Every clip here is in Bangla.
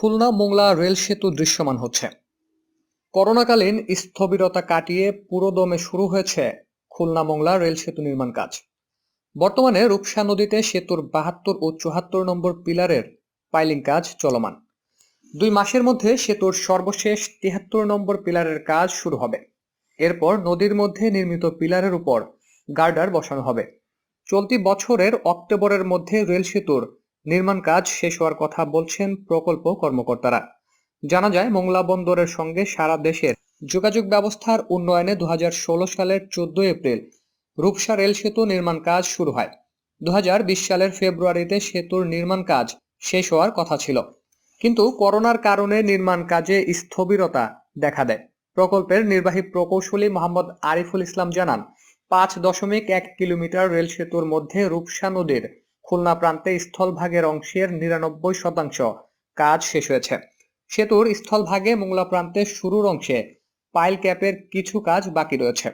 খুলনা-মোংলা রেল সেতু দৃশ্যমান হচ্ছে। করোনাকালীন স্থবিরতা কাটিয়ে পুরোদমে শুরু হয়েছে খুলনা-মোংলা রেল সেতু নির্মাণ কাজ। বর্তমানে রূপসা নদীতে সেতুর ৭২ ও ৭৪ নম্বর পিলারের পাইলিং কাজ চলমান। ২ মাসের মধ্যে সেতুর সর্বশেষ ৭৩ নম্বর পিলারের কাজ শুরু হবে। এরপর নদীর মধ্যে নির্মিত পিলারের উপর গার্ডার বসানো হবে। চলতি বছরের অক্টোবরের মধ্যে রেল সেতুর নির্মাণ কাজ শেষ হওয়ার কথা বলছেন প্রকল্প কর্মকর্তারা। জানা যায়, মোংলা বন্দরের সঙ্গে সারা দেশের যোগাযোগ ব্যবস্থার উন্নয়নে ২০১৬ সালের ১৪ এপ্রিল রূপসা রেল সেতু নির্মাণ কাজ শুরু হয়। ২০২০ সালের ফেব্রুয়ারিতে সেতুর নির্মাণ কাজ শেষ হওয়ার কথা ছিল, কিন্তু করোনার কারণে নির্মাণ কাজে স্থবিরতা দেখা দেয়। প্রকল্পের নির্বাহী প্রকৌশলী মোহাম্মদ আরিফুল ইসলাম জানান, ৫.১ কিলোমিটার রেল সেতুর মধ্যে রূপসা নদীর খুলনা প্রান্তে স্থলভাগের অংশের ৯৯% কাজ শেষ হয়েছে। সেতুর স্থলভাগে মোংলা প্রান্তের শুরুর অংশে পাইল ক্যাপের কিছু কাজ বাকি রয়েছে।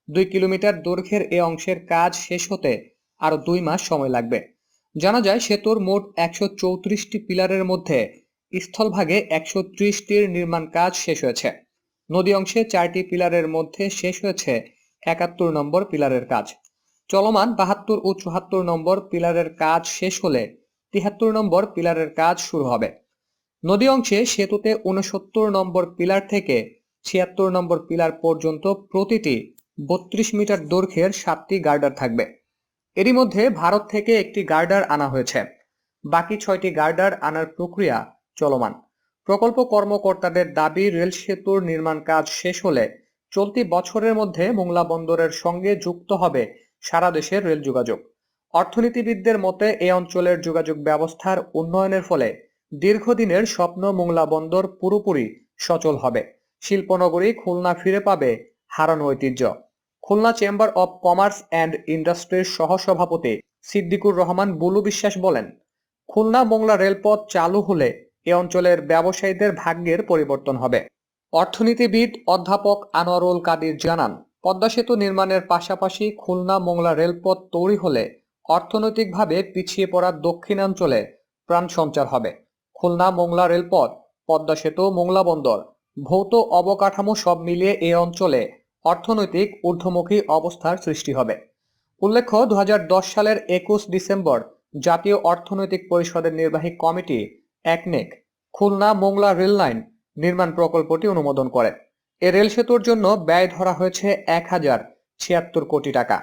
২ কিলোমিটার দৈর্ঘ্যের এ অংশের কাজ শেষ হতে আরো ২ মাস সময় লাগবে। জানা যায়, সেতুর মোট ১৩৪টি পিলারের মধ্যে স্থলভাগে ১৩০টির নির্মাণ কাজ শেষ হয়েছে। নদী অংশে ৪টি পিলারের মধ্যে শেষ হয়েছে ৭১ নম্বর পিলারের কাজ। চলমান ৭২ ও ৭৪ নম্বর পিলারের কাজ শেষ হলে ৭৩ নম্বর পিলারের কাজ শুরু হবে। নদী অংশে সেতুতে ৬৯ নম্বর পিলার থেকে ৭৬ নম্বর পিলার পর্যন্ত প্রতিটি ৩২ মিটার দৈর্ঘ্যের 7টি গার্ডার থাকবে। এরই মধ্যে ভারত থেকে একটি গার্ডার আনা হয়েছে। বাকি 6টি গার্ডার আনার প্রক্রিয়া চলমান। প্রকল্প কর্মকর্তাদের দাবি, রেল সেতুর নির্মাণ কাজ শেষ হলে চলতি বছরের মধ্যে মোংলা বন্দরের সঙ্গে যুক্ত হবে সারা দেশের রেল যোগাযোগ। অর্থনীতিবিদদের মতে, এ অঞ্চলের যোগাযোগ ব্যবস্থার উন্নয়নের ফলে দীর্ঘদিনের স্বপ্ন মোংলা বন্দর পুরোপুরি সচল হবে। শিল্পনগরী খুলনা ফিরে পাবে হারানো ঐতিহ্য। Khulna chamber of commerce and ইন্ডাস্ট্রির সহসভাপতি সিদ্দিকুর রহমান বুলু বিশ্বাস বলেন, খুলনা-মোংলা রেলপথ চালু হলে এ অঞ্চলের ব্যবসায়ীদের ভাগ্যের পরিবর্তন হবে। অর্থনীতিবিদ অধ্যাপক আনোয়ারুল কাদির জানান, পদ্মা সেতু নির্মাণের পাশাপাশি খুলনা-মোংলা রেলপথ তৈরি হলে অর্থনৈতিকভাবে পিছিয়ে পড়া দক্ষিণাঞ্চলে প্রাণ সঞ্চার হবে। খুলনা-মোংলা রেলপথ, পদ্মা সেতু, মোংলা বন্দর, ভৌত অবকাঠামো সব মিলিয়ে এ অঞ্চলে অর্থনৈতিক ঊর্ধ্বমুখী অবস্থার সৃষ্টি হবে। উল্লেখ্য, ২০১০ সালের ২১ ডিসেম্বর জাতীয় অর্থনৈতিক পরিষদের নির্বাহী কমিটি একনেক খুলনা-মোংলা রেল লাইন নির্মাণ প্রকল্পটি অনুমোদন করে। এ রেল সেতুর জন্য ব্যয় ধরা হয়েছে ১,০৭৬ কোটি টাকা।